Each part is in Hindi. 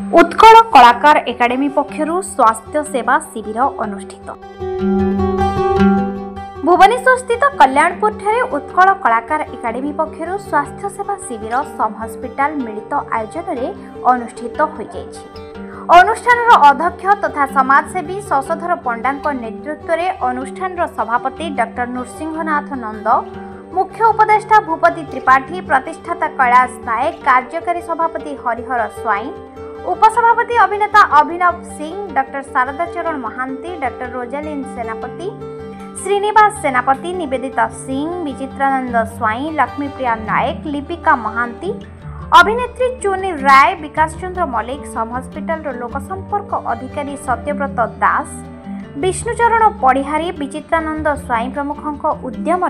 उत्कल कलाकार एकाडेमी पक्षरु स्वास्थ्य सेवा शिविर अनुष्ठित। भुवनेश्वर स्थित कल्याणपुर ठारे उत्कल कलाकार एकाडेमी पक्षरु स्वास्थ्य सेवा शिविर सम हॉस्पिटल मिलित आयोजन में अनुष्ठित हो जायछि। अनुष्ठान अध्यक्ष तथा समाजसेवी शशधर पंडा नेतृत्व में अनुष्ठान सभापति डॉक्टर नृसिंहनाथ नंद, मुख्य उपदेष्टा भूपति त्रिपाठी, प्रतिष्ठाता कैलाश नायक, कार्यकारी सभापति हरिहर स्वाई, उपसभापति अभिनेता अभिनव सिंह, डॉक्टर शारदा चरण महांती, डॉक्टर रोजालिन सेनापति, श्रीनिवास सेनापति, निवेदिता सिंह, विचित्रानंद स्वाई, लक्ष्मीप्रिया नायक, लिपिका महांती, अभिनेत्री चुनी राय, विकास चंद्र मल्लिक, सम हॉस्पिटल लोकसंपर्क अधिकारी सत्यव्रत दास, विष्णुचरण पढ़िहारी, विचित्रानंद स्वाई प्रमुखों उद्यम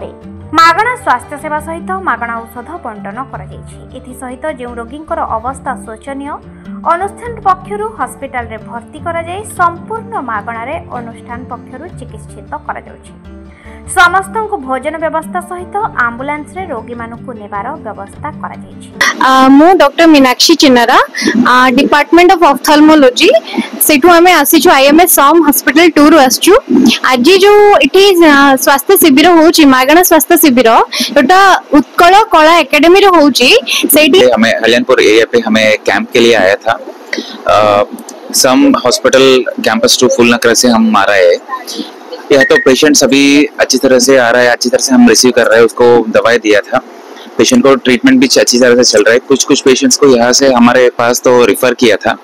मागणा स्वास्थ्य सेवा सहित मागणा औषध बंटन सहित जो रोगी अवस्था शोचनीय अनुष्ठान पक्षरु हॉस्पिटल रे भर्ती करा जाय संपूर्ण मागणा रे अनुष्ठान पक्षरु चिकित्सित करा जाउछि। समस्त को भोजन व्यवस्था सहित आम्बुलांस रे रोगी मानकु नेबार व्यवस्था करा जायछि। मु doctor Meenakshi Chinnara, department of ophthalmology सेठु हमें आसीछु आईएमएस सम हॉस्पिटल टूर आसछु। आज जो इठी स्वास्थ्य शिविर होउछि मागणा स्वास्थ्य शिविर एटा उत्कल कला एकेडमी रे होउछि। सेठी हमें कल्याणपुर एरिया पे हमें कैंप के लिए आया था। सम हॉस्पिटल कैंपस 2 फूलनखरा से हम आ रहे हैं। यह तो पेशेंट सभी अच्छी तरह से आ रहा है, अच्छी तरह से हम रिसीव कर रहे हैं। उसको दवाई दिया था, पेशेंट को ट्रीटमेंट भी अच्छी तरह से चल रहा है। कुछ पेशेंट्स को यहाँ से हमारे पास तो रिफर किया था।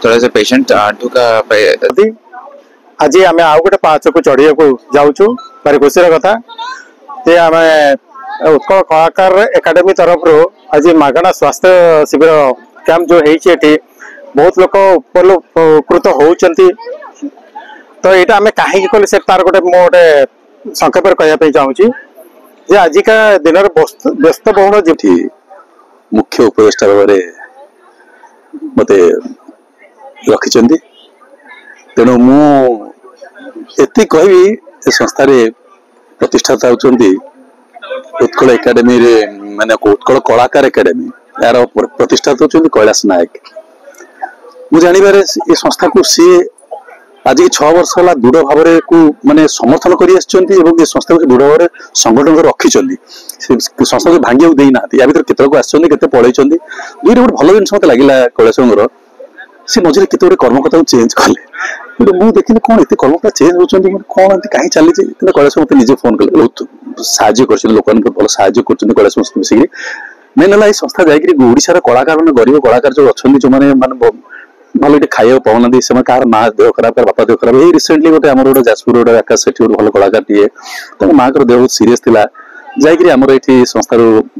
थोड़ा सा पेशेंट आंठू का आज आम आउ गोटे पाँच को चढ़िया को जाऊँ भारी खुशी कथा जे आम उत्कल कलाकार एकाडेमी तरफ आज मागणा स्वास्थ्य शिविर कैंप जो है बहुत लोग उपकृत होती। तो यहाँ आम कहीं कले से तार गोटे गोटे संक्षेप कहवाई चाहूँगी जे आजिका दिन व्यस्त बहुल जी मुख्य उपदेष्टा भाव मत रखिंट। तेणु मुझे कहि संस्था प्रतिष्ठाता होती उत्कल एकाडेमी माने उत्कल कलाकार एकाडेमी यार प्रतिष्ठाता होती कैलाश नायक। मुझे जानवर ये संस्था को सी आज 6 वर्ष है दृढ़ भाव माने समर्थन कर संस्था को दृढ़ भाव संगठन रखी संस्था को भांगे देना या भर केत आते पढ़े दुईट गोटे भल जिन मत लगे कैलाश सी मझे केत कर्मकर्ता चेंज कले मुझे देखिए कौन ये कर्मकर्ता चेंज होती कौन कहीं चली कैलाश मत निजे फोन कले बहुत साहय कर लोक भल साहय कर कैलाश मिसिक मेन है संस्था जाशार कलाकार मैंने गरीब कलाकार जो अच्छा जो मैंने भल खाया पाऊना से कह माँ देह खराब कर बापा देह खराब ये रिसेंटली गोटे आम गोटे जाजपुर गोटे आकाश सेठी गोटे भल कलाकार टे माँ को देह बहुत सीरीयस थी जाकि आमर ये संस्थार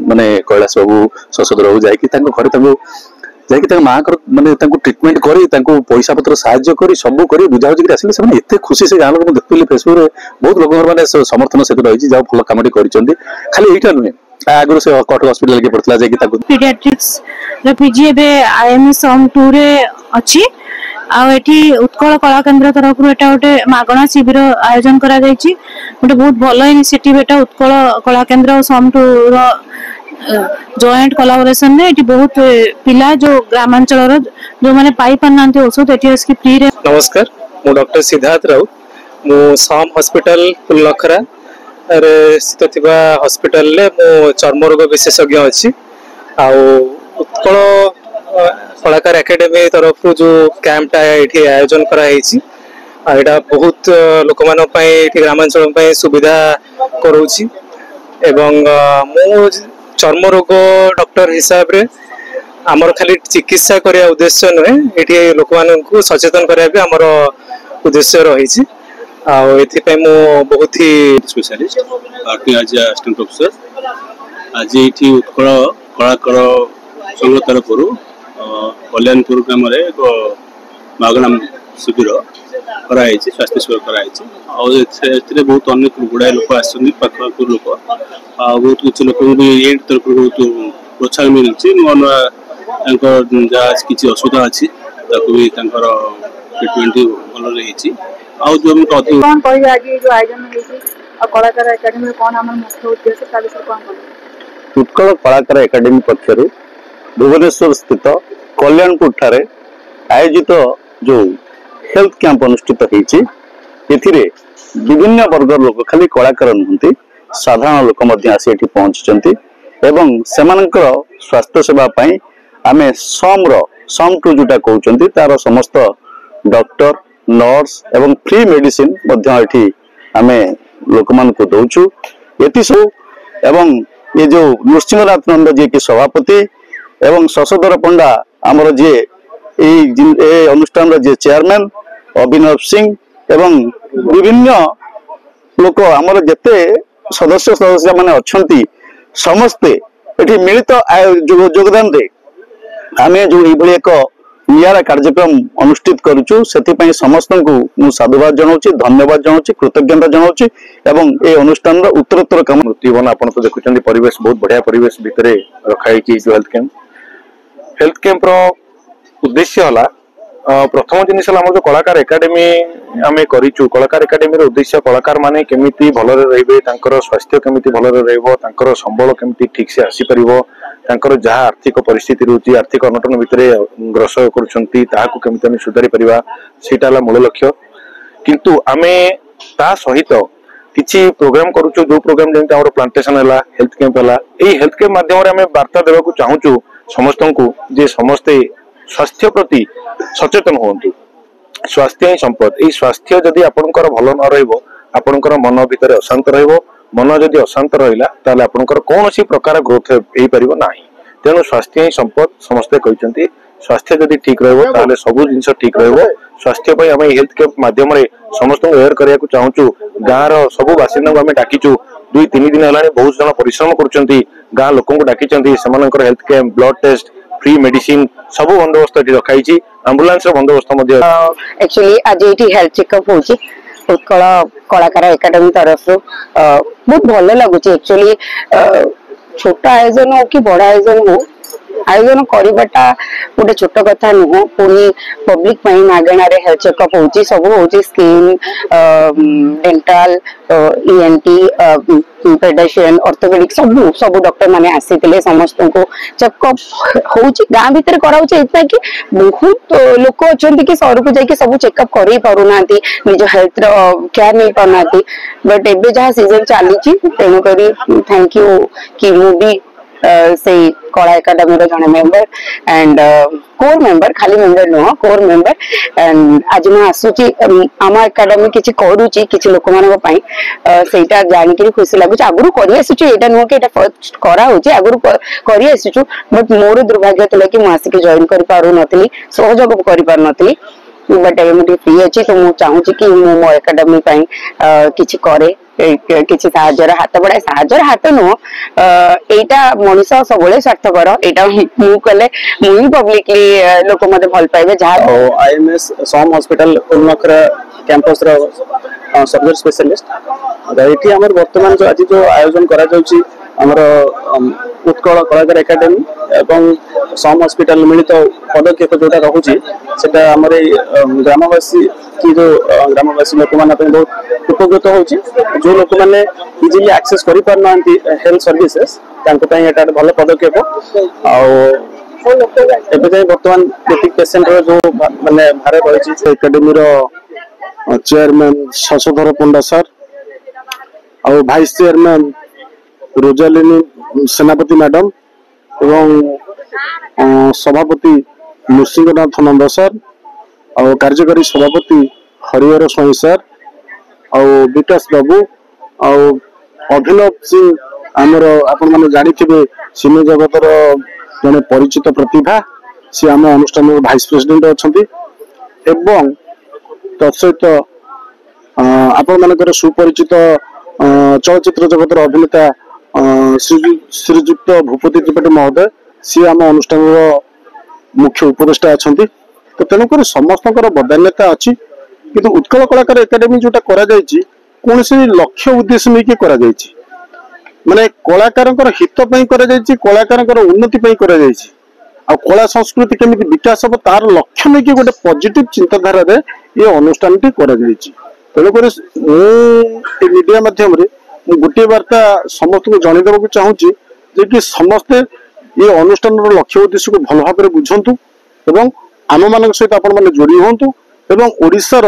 माने कैलाश बाबू शशधर बाबू जाकि माँ को माने ट्रिटमेंट कर पैसा पत्र साहय कर सब कर बुझाबुझी आसिले से एत खुशी से गाँव लोग देखुली फेसबुक बहुत लोक मैंने समर्थन सहित रही भल कम खाली यहीटा नुहे आगु से कटक हॉस्पिटल के पड़ता जाकि पीडियाट्रिक्स रे पीजी एबे आईएमएस सम 2 रे अछि। आ एठी उत्कल कला केंद्र तरफ एटा गोटे मागणा शिविर आयोजन करा जायछि। गोटे बहुत भलो इनिशिएटिव एटा उत्कल कला केंद्र सम 2 रो जॉइंट कोलैबोरेशन में एठी बहुत पिला जो ग्रामांचल रो जो माने पाई पन्नांती औषध एठी इसकी फ्री रे। नमस्कार, मु डॉक्टर सिद्धार्थ राउत, मु सम हॉस्पिटल फूलनखरा स्थित हॉस्पिटल ले मु चर्म रोग विशेषज्ञ अच्छी। उत्कल कलाकार एकेडमी तरफ जो कैंपटा ये आयोजन कराई यहाँ बहुत लोक मान ग्रामांचल सुविधा करोची एवं मु चर्म रोग डॉक्टर हिसाब रे आमर खाली चिकित्सा करने उद्देश्य नुहे ये लोक मान सचेतन करने आमर उद्देश्य रही। मु बहुत ही स्पेशलिस्ट असिस्टेंट प्रोफेसर आज ये उत्कल कलाकार संघ तरफ कल्याणपुर ग्राम एक मागणा शिविर कराई स्वास्थ्य शिविर कराई बहुत अनेक गुड़ाए लोक आखपाख लोक बहुत कुछ लोक ये तरफ बहुत प्रोत्साहन मिलूँ नुआ नुआ जहाँ किसी असुविधा अच्छी ट्रिटमेंट भल रही कौन कहिए आज जो आयोजन कलाकार एकेडमी कौन आम मुख्य उद्देश्य कौन उत्कल कलाकार एकेडमी पक्षर भुवनेश्वर स्थित कल्याणपुर ठारे आयोजित जो हेल्थ कैंप अनुष्ठित होती विभिन्न वर्गर लोक खाली कलाकार नुहति साधारण लोक आसी एठी पहुंचुचंती एवं सेमानकर स्वास्थ्य सेवा पई आमे सम टू जोटा कहउचंती तार समस्त डॉक्टर नर्स एवं फ्री मेडिसिन मध्य एठी आमे लोकमान को दउछु एति सब एवं ये जो नृसिंहनाथ नंद जी के सभापति एवं शशधर पंडा आमर जे ए अनुष्ठान जे चेयरमैन अभिनव सिंह एवं विभिन्न लोक आमर जेते सदस्य माने अच्छी समस्ते एटी मिलित योगदान दे आमे जो ये एक नियारा कार्यक्रम अनुष्ठित करूछु सेति समस्त को साधुवाद जनाऊँ धन्यवाद जनाऊँ कृतज्ञता जनाऊँ एवं ए अनुष्ठान उत्तरोत्तर काम जीवन आपन तो देखुचंदी परिवेश बहुत बढ़िया परिवेश भितरे रखाई जो हेल्थ कैंप रो उद्देश्य हला प्रथम जिनिस आम जो कलाकार एकाडेमी आम करूँ कलाकार एकाडेमी उद्देश्य कलाकार माने केमिति भलरे रहिबे तांकर स्वास्थ्य केमिति भलरे रहइबो तांकर संबल केमिति ठीक से आसी परिबो तांकर जहा आर्थिक परिस्थिति रहउची आर्थिक अनटन भितरे ग्रस करूछंती ताहाकु केमिति हम सुधारी परिबा सेटा ला मूल लक्ष्य किंतु आमे ता सहित किछि प्रोग्राम करूछु जो प्रोग्राम जेंति हमर प्लांटेशन हला हेल्थ कैंप हला एई हेल्थ कैंप माध्यम रे आमे वार्ता देबा को चाहूछु समस्तंकु जे समस्ते स्वास्थ्य प्रति सचेतन होंतु स्वास्थ्य ही संपद ये स्वास्थ्य जदि आपणकर भल न रहिबो आपणकर मन भितर अशांत रहिबो मन जदि अशांत रहिला ताले आपणकर कोनोसी प्रकार ग्रोथ हेई परिबो नाही तेनु स्वास्थ्य ही संपद समस्ते कहउचंती स्वास्थ्य जदि ठीक रहिबो ताले सब जिंस ठीक रहिबो स्वास्थ्य पई हम हेल्थ कैंप माध्यम रे समस्त अवेयर करिया को चाहूछु गाँव रो सब बासिंदा को हम डाकिचु 2-3 दिन हलानी बहुत जन परिश्रम करूचंती गाँ लोकन को डाकिचंती समानकर health camp blood test free medicine सब बंदोबस्त रखाई एम्बुलेंस बंदोबस्त एक्चुअली आज ये हेल्थ चेकअप होची उत्कल कलाकार एकाडेमी तरफ बहुत भल लगुच एक्चुअली छोट आयोजन हो कि बड़ आयोजन हो आयोजन करवाटा गोटे छोट कथा नुह पुणी पब्लिक मागण हेल्थ चेकअप होची सब होची स्किन डेंटाल ईएनटी पेडिशियन ऑर्थोपेडिक सब सब डॉक्टर माने आसीथिले समस्त को चेकअप होची गां भीतर कराउचे इतना कि बहुत लोक अछंती कि शहर को जाके सब चेकअप करै पारुनांती निज हेल्थ रो केयर नै पारुनांती बट एबे जहा सीजन चालीची तेनु करी थैंक यू कि मु भी से कला एकाडेमी जड़े मेंबर एंड कोर मेंबर खाली मेंबर नुह कोर मेंबर एंड आज मैं आसूची आम एकाडेमी किछि करूची किछि लोक मानक पई सेटा जानि कि खुशी लागुच आगुरु करि आसूची एटा नुह कि एटा फर्स्ट करा होची आगुरु करि आसूचु बट मोर दुर्भाग्य थिला कि मु आसी के जॉइन करि पारु नथली सहयोग करि पार नथली बट एबे मुझे फ्री अच्छी तो मुझे चाहूँ कि मो एकाडेमी किछि करे किछि साहाय्यर हाथ बढ़ाए साहाय्यर हाथ नुह एटा मनीष सब स्वार्थपर एटा मु कले मुई पब्लिकली लोक मते भल पाइबे जहा आईएमएस सम हॉस्पिटल उन्नखरा कैंपस रो सर्जरी स्पेशलिस्ट एठी हमर वर्तमान जो आज जो आयोजन करा जाउची हमर उत्कल कलाकार एकाडेमी एवं सम हॉस्पिटल मिलित पदक्षेप जोटा रहुची सेटा हमर ग्रामवासी की जो ग्रामवासी लोक माने बहुत उपकृत होची जो लोक माने इजीली एक्सेस करि पार नांती हेल्थ सर्विसेस तांको पई एटा भलो पदक्षेप आ एबे जाय वर्तमान जेतिक पेशेंट रो जो माने भारे रहिची एकाडेमी रो चेयरमैन शशधर पंडा सर और वाइस चेयरमैन रोजालिनी सेनापति मैडम एवं सभापति नृसिंहनाथ नंद सर और कार्यकारी सभापति हरिहर स्वाई सर और विकास बाबू और अभिनव सिंह आमर आपण माने जानी थिबे सिने जगतर जने परिचित प्रतिभा सी आम अनुष्ठान वाइस प्रेसिडेंट अछंती एवं तत्सहित आपण मानकर सुपरिचित चलचित्र जगतर अभिनेता श्रीजुक्त भूपति त्रिपाठी महोदय सी आम अनुष्ठान मुख्य उपदेष्टा अच्छा तो तेणुक समस्त बदान्यता अच्छी किंतु उत्कल कलाकार एकाडेमी जोटा करा कौन से लक्ष्य उद्देश्य नहीं करा माने कलाकार हित कलाकार उन्नति आ कला संस्कृति केमी विकास हम तार लक्ष्य नहीं गोटे पॉजिटिव चिंताधारा ये अनुष्ठान टी करा तेणुक मीडिया माध्यम गोटे वार्ता समस्त को जनईदेवा को चाहूँगी कि समस्ते ये अनुष्ठान लक्ष्य उद्देश्य को भल भाव बुझंतु एवं आम मान सहित आपण मैंने जोड़ी हूँ एवं ओडिशार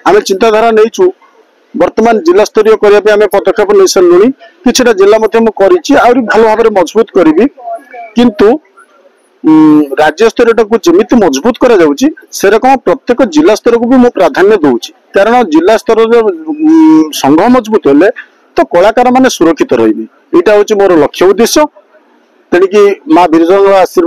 आम चिंताधारा नहीं वर्तमान जिला स्तरीय करने पदक्षेप नहीं सारे कि जिला भल भाव मजबूत करी किंतु राज्य स्तर को जमी मजबूत करा से रकम प्रत्येक जिला स्तर को भी मु प्राधान्य दूची कारण जिला स्तर संघ मजबूत हेले तो कलाकार माने सुरक्षित रही। यहाँ हूँ मोर लक्ष्य उद्देश्य तेणिकी माँ बिरजा आशीर्वाद।